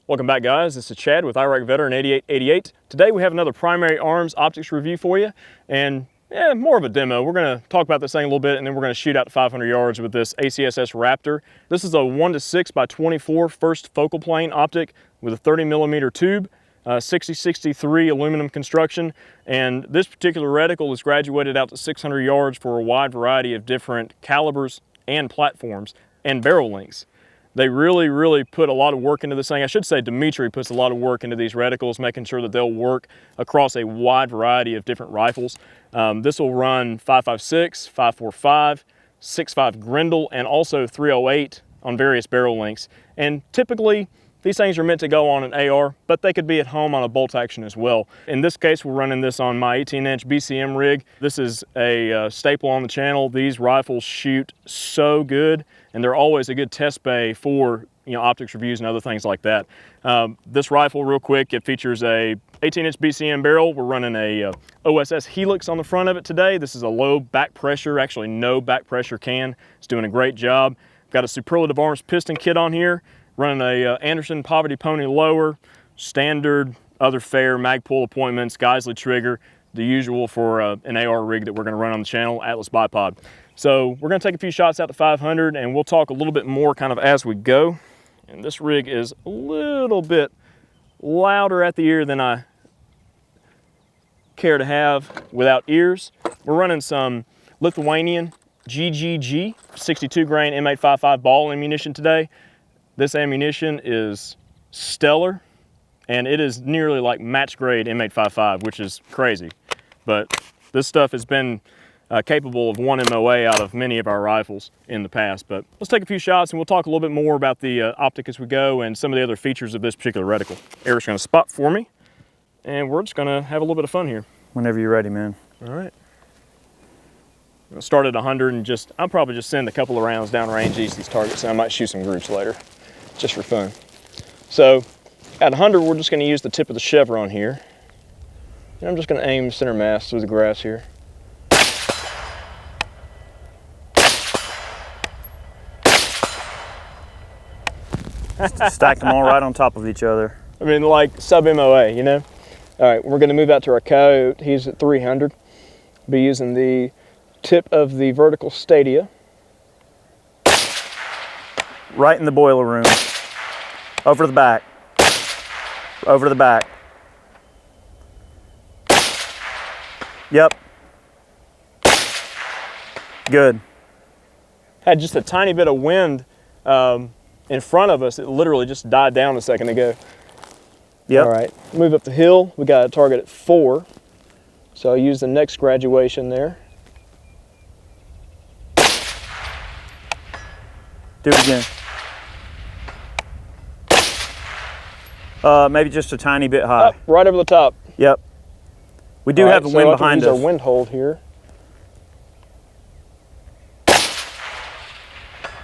Welcome back, guys. This is Chad with Iraq Veteran 8888. Today we have another primary arms optics review for you, and more of a demo. We're going to talk about this thing a little bit, and then we're going to shoot out to 500 yards with this ACSS Raptor. This is a 1-6x24 first focal plane optic with a 30mm tube, 6063 aluminum construction, and this particular reticle is graduated out to 600 yards for a wide variety of different calibers and platforms and barrel lengths. They really put a lot of work into this thing. I should say Dimitri puts a lot of work into these reticles, making sure that they'll work across a wide variety of different rifles. This will run 5.56, 5.45, 6.5 Grendel, and also 308 on various barrel lengths. And typically, these things are meant to go on an AR, but they could be at home on a bolt action as well. In this case, we're running this on my 18-inch BCM rig. This is a staple on the channel. These rifles shoot so good, and they're always a good test bay for optics reviews and other things like that. This rifle, real quick, it features a 18-inch BCM barrel. We're running a OSS Helix on the front of it today. This is a low back pressure, actually no back pressure can. It's doing a great job. Got a Superlative Arms piston kit on here. Running a Anderson Poverty Pony lower, standard, other fair, Magpul appointments, Geisley trigger, the usual for an AR rig that we're going to run on the channel, Atlas bipod. So we're going to take a few shots out to 500, and we'll talk a little bit more kind of as we go. And this rig is a little bit louder at the ear than I care to have without ears. We're running some Lithuanian GGG 62 grain M855 ball ammunition today. This ammunition is stellar, and it is nearly like match grade M855, which is crazy. But this stuff has been capable of 1 MOA out of many of our rifles in the past. But let's take a few shots, and we'll talk a little bit more about the optic as we go and some of the other features of this particular reticle. Eric's going to spot for me, and we're just going to have a little bit of fun here. Whenever you're ready, man. All right. I'm going to start at 100 and I'll probably just send a couple of rounds down range each of these targets, and I might shoot some groups later, just for fun. So at 100, we're just going to use the tip of the chevron here. And I'm just going to aim center mass through the grass here. Stacked them all right on top of each other. I mean, like sub-MOA, you know? All right, we're going to move out to our coyote. He's at 300. Be using the tip of the vertical stadia. Right in the boiler room. Over the back. Over the back. Yep. Good. Had just a tiny bit of wind in front of us. It literally just died down a second ago. Yep. All right, move up the hill. We got a target at 4. So I'll use the next graduation there. Do it again. Maybe just a tiny bit high. Up, right over the top. Yep. We do have the wind behind us. Use our wind hold here.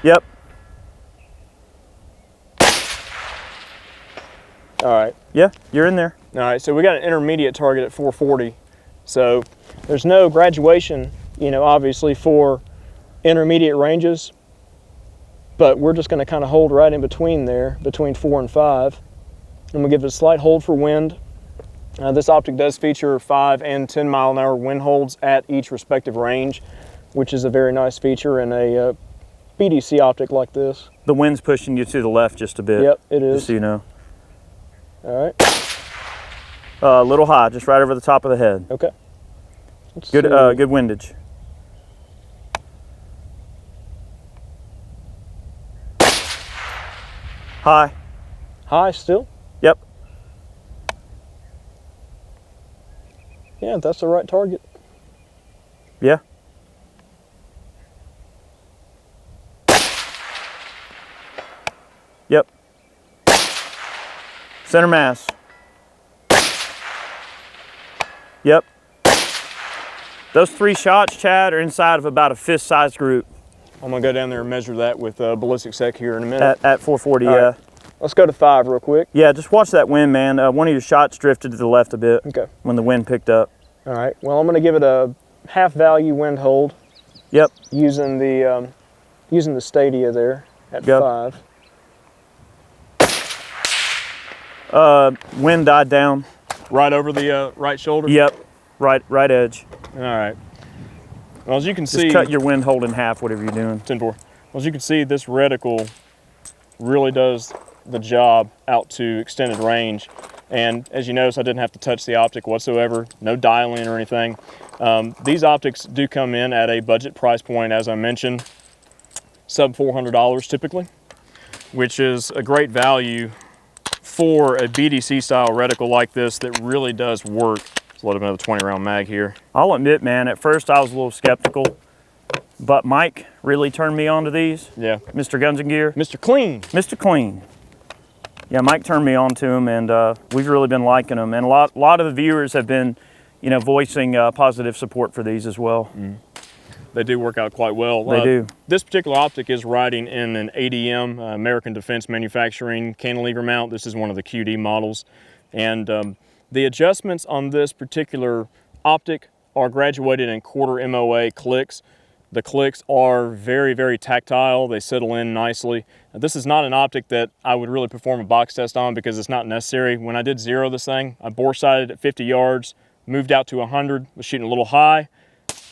Yep. All right. Yeah, you're in there. All right, so we got an intermediate target at 440. So there's no graduation, obviously for intermediate ranges, but we're just going to kind of hold right in between there, between 4 and 5. And we'll give it a slight hold for wind. This optic does feature 5 and 10 mile an hour wind holds at each respective range, which is a very nice feature in a BDC optic like this. The wind's pushing you to the left just a bit. Yep, it is. Just so you know. All right. A little high, just right over the top of the head. Okay. Good, good windage. High. High still? Yep. Yeah, that's the right target. Yeah. Yep. Center mass. Yep. Those 3 shots, Chad, are inside of about a fist-sized group. I'm gonna go down there and measure that with ballistic sec here in a minute. At 440, All yeah. Right. Let's go to 5 real quick. Yeah, just watch that wind, man. One of your shots drifted to the left a bit. Okay. When the wind picked up. All right. Well, I'm gonna give it a half value wind hold. Yep. Using the stadia there at 5. Wind died down. Right over the right shoulder? Yep, right edge. All right. Well, as you can Just see, cut your wind hold in half, whatever you're doing. 10-4. Well, as you can see, this reticle really does the job out to extended range. And as you notice, I didn't have to touch the optic whatsoever, no dialing or anything. These optics do come in at a budget price point, as I mentioned, sub $400 typically, which is a great value for a BDC style reticle like this that really does work. Let's load up another 20 round mag here. I'll admit, man, at first I was a little skeptical, but Mike really turned me on to these. Yeah. Mr. Guns and Gear. Mr. Clean. Mr. Clean. Yeah, Mike turned me on to them, and we've really been liking them. And a lot of the viewers have been, you know, voicing positive support for these as well. Mm. They do work out quite well. They do. This particular optic is riding in an ADM, American Defense Manufacturing cantilever mount. This is one of the QD models. And the adjustments on this particular optic are graduated in 1/4 MOA clicks. The clicks are very, very tactile. They settle in nicely. This is not an optic that I would really perform a box test on because it's not necessary. When I did zero this thing, I bore sighted at 50 yards, moved out to 100, was shooting a little high,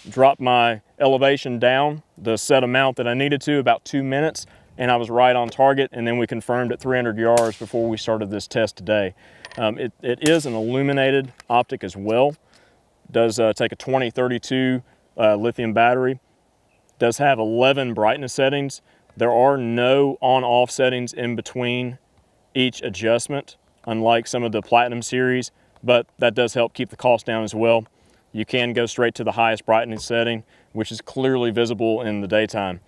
dropped my elevation down the set amount that I needed to, about 2 minutes, and I was right on target. And then we confirmed at 300 yards before we started this test today. It is an illuminated optic as well. It does take a 2032 lithium battery. Does have 11 brightness settings. There are no on-off settings in between each adjustment, unlike some of the Platinum series, but that does help keep the cost down as well. You can go straight to the highest brightness setting, which is clearly visible in the daytime.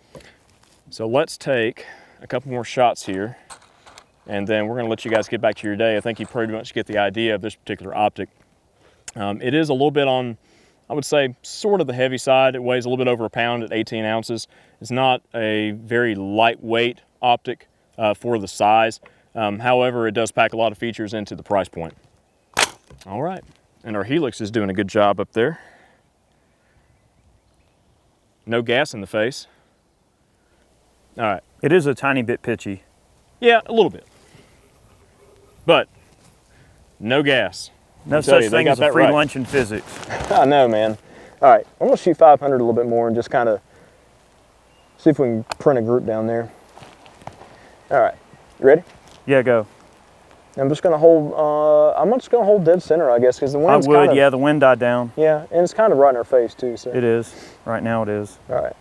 So let's take a couple more shots here, and then we're gonna let you guys get back to your day. I think you pretty much get the idea of this particular optic. It is a little bit on, I would say, sort of the heavy side. It weighs a little bit over a pound at 18 ounces. It's not a very lightweight optic for the size. However, it does pack a lot of features into the price point. All right, and our helix is doing a good job up there. No gas in the face. All right. It is a tiny bit pitchy. Yeah, a little bit. But no gas. No such thing as a free lunch in physics. I know, man. All right, I'm gonna shoot 500 a little bit more and just kind of see if we can print a group down there. All right, you ready? Yeah, go. I'm just gonna hold, I'm just gonna hold dead center, I guess, because the wind's yeah, the wind died down. Yeah, and it's kind of right in our face too, so. It is, right now it is. All right.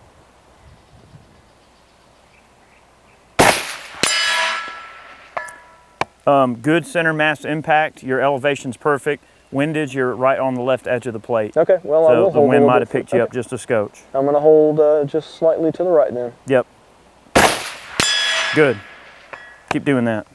Good center mass impact, your elevation's perfect. Windage, you're right on the left edge of the plate. Okay, well, I will hold the wind might have bit. picked you up just a scotch. I'm gonna hold just slightly to the right then. Yep. Good. Keep doing that.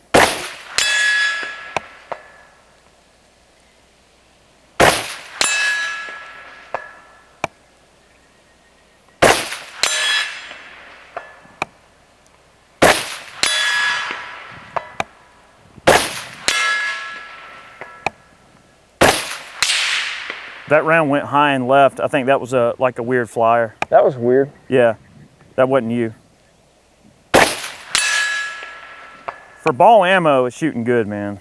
That round went high and left. I think that was like a weird flyer. That was weird. Yeah, that wasn't you. For ball ammo, it's shooting good, man.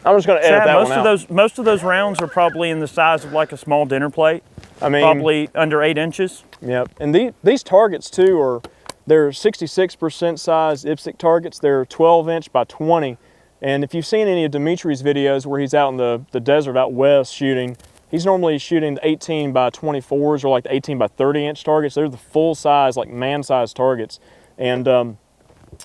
I'm just gonna edit Chad, that one out. Most of those rounds are probably in the size of like a small dinner plate. I mean, probably under 8 inches. Yep, and these targets too they're 66% size IPSC targets. They're 12 inch by 20. And if you've seen any of Dimitri's videos where he's out in the desert out west shooting, he's normally shooting the 18 by 24s or like the 18 by 30 inch targets. They're the full size, like man size targets. And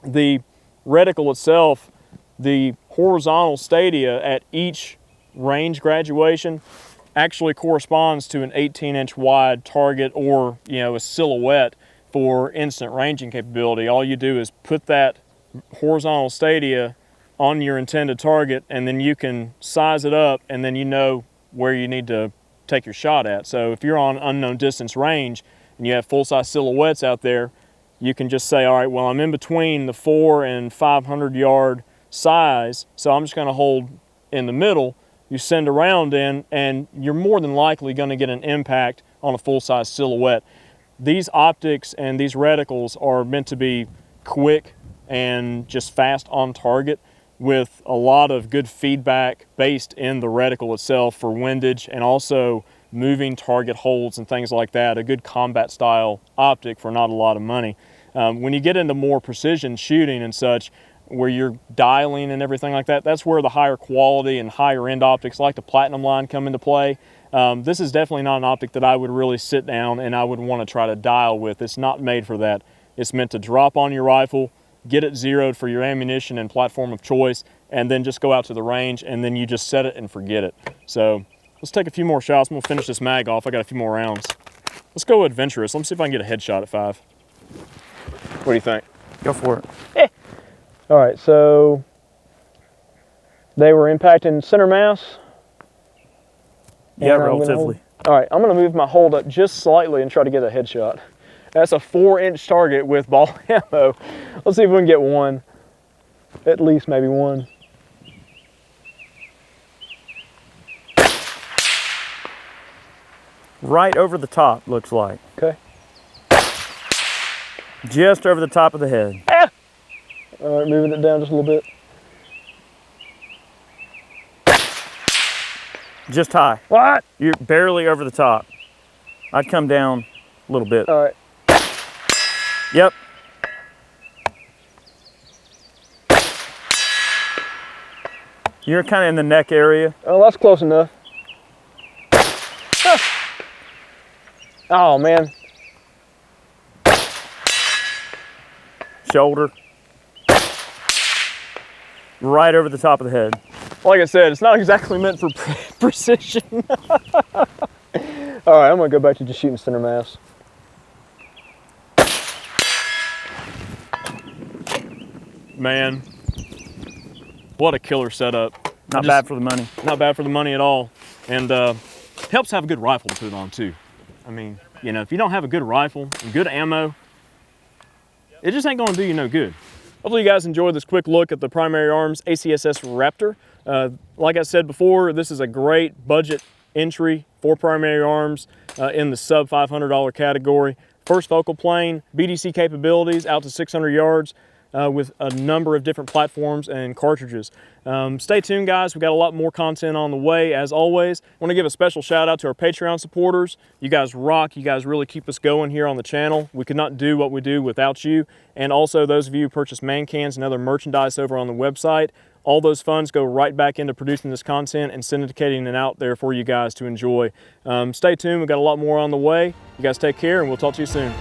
the reticle itself, the horizontal stadia at each range graduation actually corresponds to an 18 inch wide target, or, you know, a silhouette for instant ranging capability. All you do is put that horizontal stadia on your intended target, and then you can size it up, and then you know where you need to take your shot at. So if you're on unknown distance range and you have full-size silhouettes out there, you can just say, all right, well, I'm in between the 400 and 500 yard size, so I'm just gonna hold in the middle. You send a round in, and you're more than likely gonna get an impact on a full-size silhouette. these optics and these reticles are meant to be quick and just fast on target, with a lot of good feedback based in the reticle itself for windage and also moving target holds and things like that. A good combat style optic for not a lot of money. When you get into more precision shooting and such, where you're dialing and everything like that, that's where the higher quality and higher end optics like the Platinum line come into play. This is definitely not an optic that I would really sit down and I would want to try to dial with. It's not made for that. It's meant to drop on your rifle, get it zeroed for your ammunition and platform of choice, and then just go out to the range and then you just set it and forget it. So let's take a few more shots and we'll finish this mag off. I got a few more rounds. Let's go adventurous. Let me see if I can get a headshot at 5. What do you think? Go for it. All right, so they were impacting center mass. Yeah, relatively. All right, I'm gonna move my hold up just slightly and try to get a headshot. That's a 4-inch target with ball ammo. Let's see if we can get one. At least maybe one. Right over the top, looks like. Okay. Just over the top of the head. Ah! All right, moving it down just a little bit. Just high. What? You're barely over the top. I'd come down a little bit. All right. Yep. You're kind of in the neck area. Oh, that's close enough. Ah. Oh, man. Shoulder. Right over the top of the head. Like I said, it's not exactly meant for precision. All right, I'm gonna go back to just shooting center mass. Man, what a killer setup. Not bad for the money. Not bad for the money at all. And helps have a good rifle to put it on too. I mean, you know, if you don't have a good rifle and good ammo, it just ain't gonna do you no good. Hopefully you guys enjoyed this quick look at the Primary Arms ACSS Raptor. Like I said before, this is a great budget entry for Primary Arms in the sub $500 category. First focal plane, BDC capabilities out to 600 yards with a number of different platforms and cartridges. Stay tuned, guys. We've got a lot more content on the way, as always. I want to give a special shout out to our Patreon supporters. You guys rock. You guys really keep us going here on the channel. We could not do what we do without you. And also those of you who purchase man cans and other merchandise over on the website. All those funds go right back into producing this content and syndicating it out there for you guys to enjoy. Stay tuned. We've got a lot more on the way. You guys take care, and we'll talk to you soon.